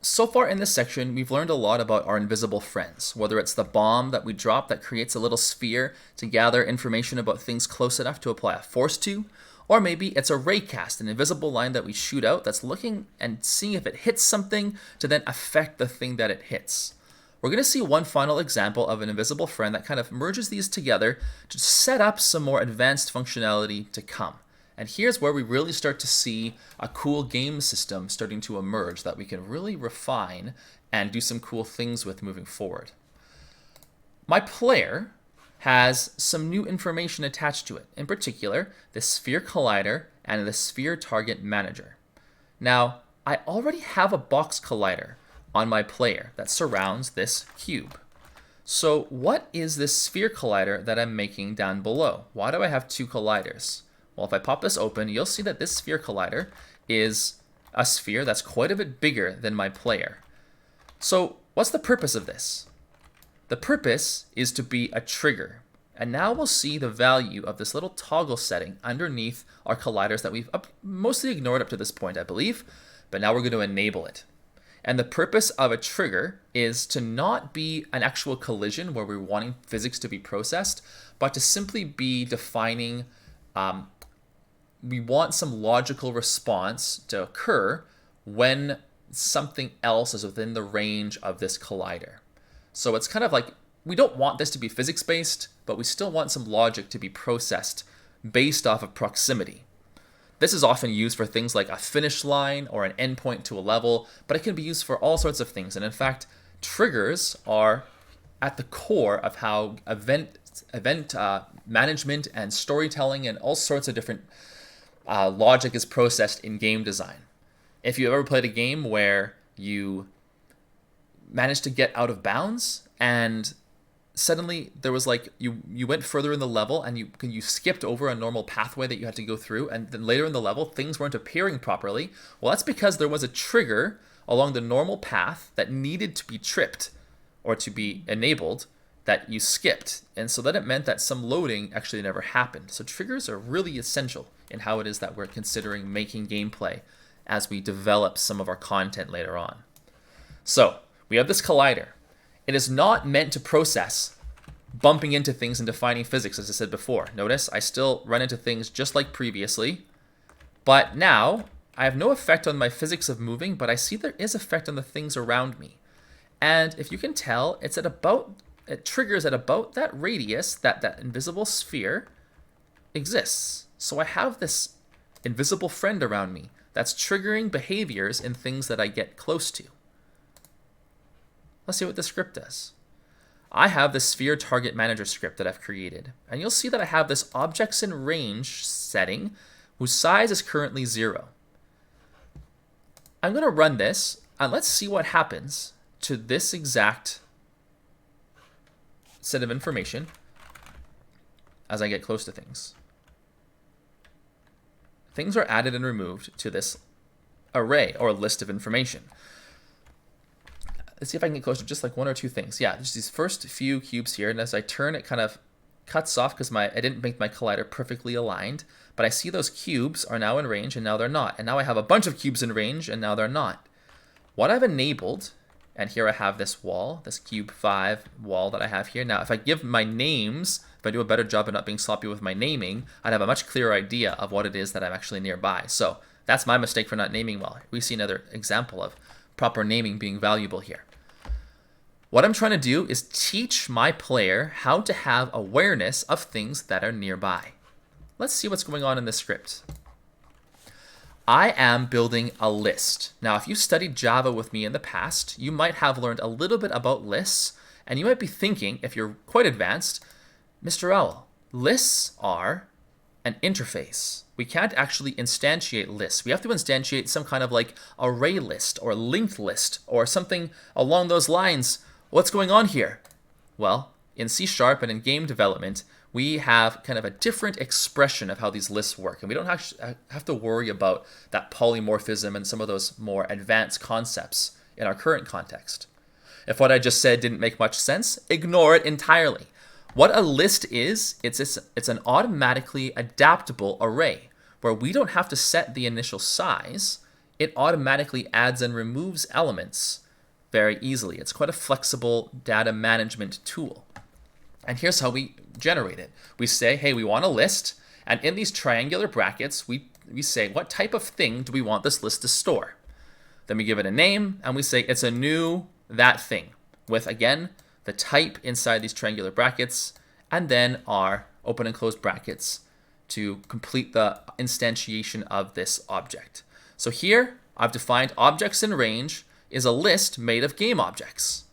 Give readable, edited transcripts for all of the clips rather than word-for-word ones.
So far in this section, we've learned a lot about our invisible friends, whether it's the bomb that we drop that creates a little sphere to gather information about things close enough to apply a force to, or maybe it's a raycast, an invisible line that we shoot out that's looking and seeing if it hits something to then affect the thing that it hits. We're going to see one final example of an invisible friend that kind of merges these together to set up some more advanced functionality to come. And here's where we really start to see a cool game system starting to emerge that we can really refine and do some cool things with moving forward. My player has some new information attached to it, in particular, the Sphere Collider and the Sphere Target Manager. Now, I already have a box collider on my player that surrounds this cube. So what is this Sphere Collider that I'm making down below? Why do I have two colliders? Well, if I pop this open, you'll see that this Sphere Collider is a sphere that's quite a bit bigger than my player. So what's the purpose of this? The purpose is to be a trigger. And now we'll see the value of this little toggle setting underneath our colliders that we've mostly ignored up to this point, I believe. But now we're going to enable it. And the purpose of a trigger is to not be an actual collision where we're wanting physics to be processed, but to simply be defining we want some logical response to occur when something else is within the range of this collider. So it's kind of like we don't want this to be physics-based, but we still want some logic to be processed based off of proximity. This is often used for things like a finish line or an endpoint to a level, but it can be used for all sorts of things. And in fact, triggers are at the core of how event management and storytelling and all sorts of different logic is processed in game design. If you ever played a game where you managed to get out of bounds and suddenly there was like you went further in the level and you skipped over a normal pathway that you had to go through, and then later in the level things weren't appearing properly, well, that's because there was a trigger along the normal path that needed to be tripped or to be enabled that you skipped. And so that it meant that some loading actually never happened. So triggers are really essential in how it is that we're considering making gameplay as we develop some of our content later on. So we have this collider. It is not meant to process bumping into things and defining physics, as I said before. Notice I still run into things just like previously, but now I have no effect on my physics of moving, but I see there is effect on the things around me. And if you can tell, it triggers at about that radius that invisible sphere exists. So I have this invisible friend around me that's triggering behaviors in things that I get close to. Let's see what the script does. I have the Sphere Target Manager script that I've created, and you'll see that I have this objects in range setting whose size is currently 0. I'm going to run this, and let's see what happens to this exact set of information as I get close to things. Things are added and removed to this array or list of information. Let's see if I can get close to just like one or two things. Yeah, just these first few cubes here, and as I turn, it kind of cuts off because I didn't make my collider perfectly aligned, but I see those cubes are now in range and now they're not. And now I have a bunch of cubes in range and now they're not. What I've enabled, and here I have this wall, this cube 5 wall that I have here. Now, if I give my names, if I do a better job of not being sloppy with my naming, I'd have a much clearer idea of what it is that I'm actually nearby. So that's my mistake for not naming well. We see another example of proper naming being valuable here. What I'm trying to do is teach my player how to have awareness of things that are nearby. Let's see what's going on in this script. I am building a list. Now, if you studied Java with me in the past, you might have learned a little bit about lists, and you might be thinking, if you're quite advanced, Mr. Owl, lists are an interface. We can't actually instantiate lists. We have to instantiate some kind of like array list or linked list or something along those lines. What's going on here? Well, in C# and in game development, we have kind of a different expression of how these lists work. And we don't have to worry about that polymorphism and some of those more advanced concepts in our current context. If what I just said didn't make much sense, ignore it entirely. What a list is, it's an automatically adaptable array where we don't have to set the initial size it automatically adds and removes elements very easily. It's quite a flexible data management tool. And here's how we generate it. We say, hey, we want a list, and in these triangular brackets, we say, what type of thing do we want this list to store? Then we give it a name, and we say it's a new that thing, with, again, the type inside these triangular brackets, and then our open and close brackets to complete the instantiation of this object. So here, I've defined objects in range is a list made of game objects.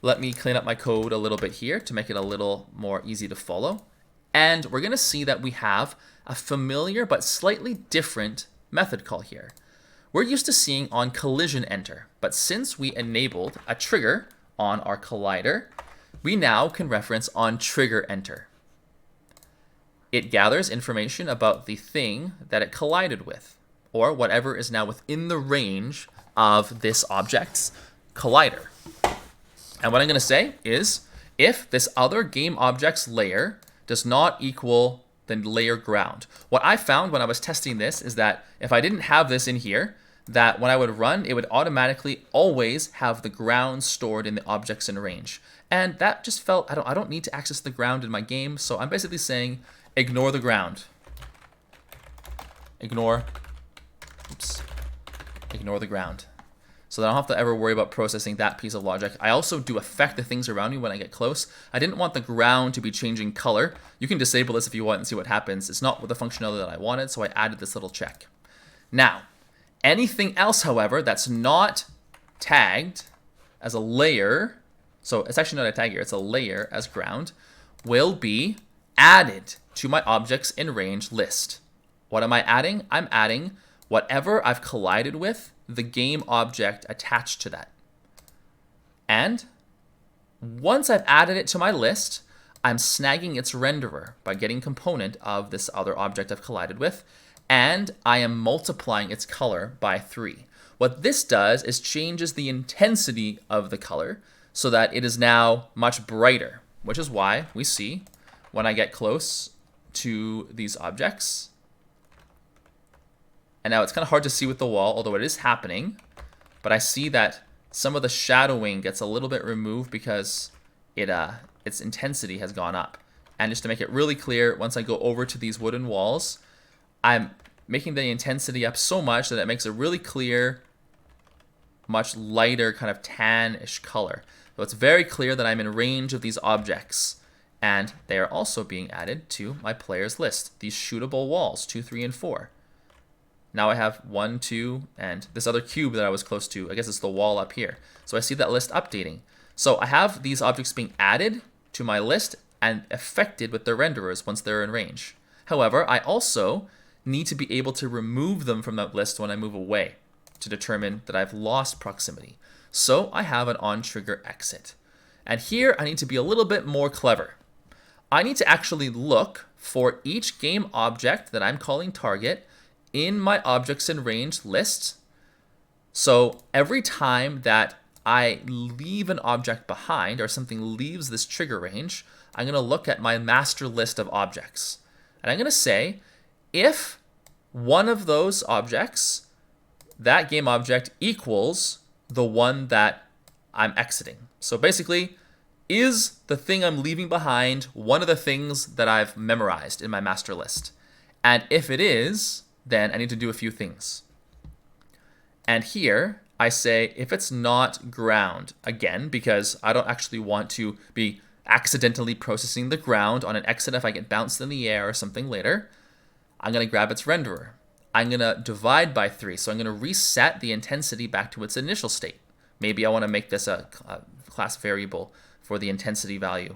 Let me clean up my code a little bit here to make it a little more easy to follow. And we're going to see that we have a familiar but slightly different method call here. We're used to seeing on collision enter, but since we enabled a trigger on our collider, we now can reference on trigger enter. It gathers information about the thing that it collided with, or whatever is now within the range of this object's collider. And what I'm going to say is, if this other game object's layer does not equal the layer ground. What I found when I was testing this is that if I didn't have this in here, that when I would run, it would automatically always have the ground stored in the objects in range. And that just felt, I don't need to access the ground in my game, so I'm basically saying, ignore the ground. Ignore the ground. So that I don't have to ever worry about processing that piece of logic. I also do affect the things around me when I get close. I didn't want the ground to be changing color. You can disable this if you want and see what happens. It's not with the functionality that I wanted, so I added this little check. Now, anything else, however, that's not tagged as a layer, so it's actually not a tag here, it's a layer as ground, will be added to my objects in range list. What am I adding? I'm adding whatever I've collided with, the game object attached to that. And once I've added it to my list, I'm snagging its renderer by getting component of this other object I've collided with, and I am multiplying its color by 3. What this does is changes the intensity of the color so that it is now much brighter, which is why we see when I get close to these objects. And now it's kind of hard to see with the wall, although it is happening. But I see that some of the shadowing gets a little bit removed because its intensity has gone up. And just to make it really clear, once I go over to these wooden walls, I'm making the intensity up so much that it makes a really clear, much lighter kind of tan-ish color. So it's very clear that I'm in range of these objects. And they are also being added to my players list, these shootable walls, 2, 3, and 4. Now I have 1, 2, and this other cube that I was close to. I guess it's the wall up here. So I see that list updating. So I have these objects being added to my list and affected with their renderers once they're in range. However, I also need to be able to remove them from that list when I move away to determine that I've lost proximity. So I have an on-trigger exit. And here I need to be a little bit more clever. I need to actually look for each game object that I'm calling target in my objects in range list. So every time that I leave an object behind or something leaves this trigger range, I'm going to look at my master list of objects. And I'm going to say, if one of those objects, that game object equals the one that I'm exiting. So basically, is the thing I'm leaving behind one of the things that I've memorized in my master list? And if it is, then I need to do a few things. And here I say if it's not ground, again, because I don't actually want to be accidentally processing the ground on an exit if I get bounced in the air or something later, I'm going to grab its renderer. I'm going to divide by 3, so I'm going to reset the intensity back to its initial state. Maybe I want to make this a class variable for the intensity value.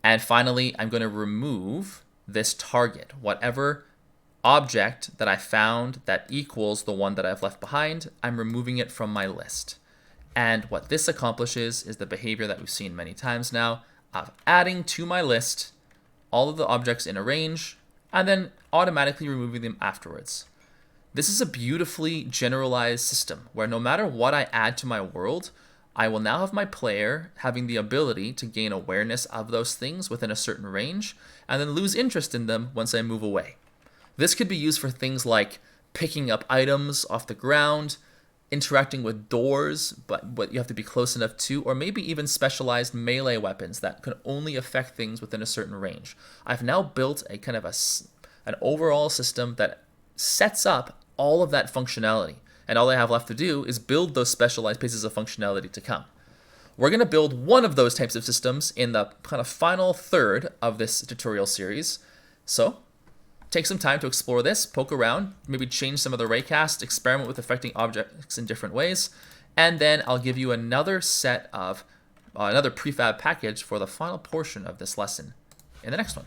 And finally, I'm going to remove this target, whatever object that I found that equals the one that I've left behind, I'm removing it from my list. And what this accomplishes is the behavior that we've seen many times now of adding to my list all of the objects in a range and then automatically removing them afterwards. This is a beautifully generalized system where no matter what I add to my world, I will now have my player having the ability to gain awareness of those things within a certain range and then lose interest in them once I move away. This could be used for things like picking up items off the ground, interacting with doors, but you have to be close enough to, or maybe even specialized melee weapons that can only affect things within a certain range. I've now built a kind of an overall system that sets up all of that functionality, and all I have left to do is build those specialized pieces of functionality to come. We're going to build one of those types of systems in the kind of final third of this tutorial series. So take some time to explore this, poke around, maybe change some of the raycast, experiment with affecting objects in different ways, and then I'll give you another set of another prefab package for the final portion of this lesson in the next one.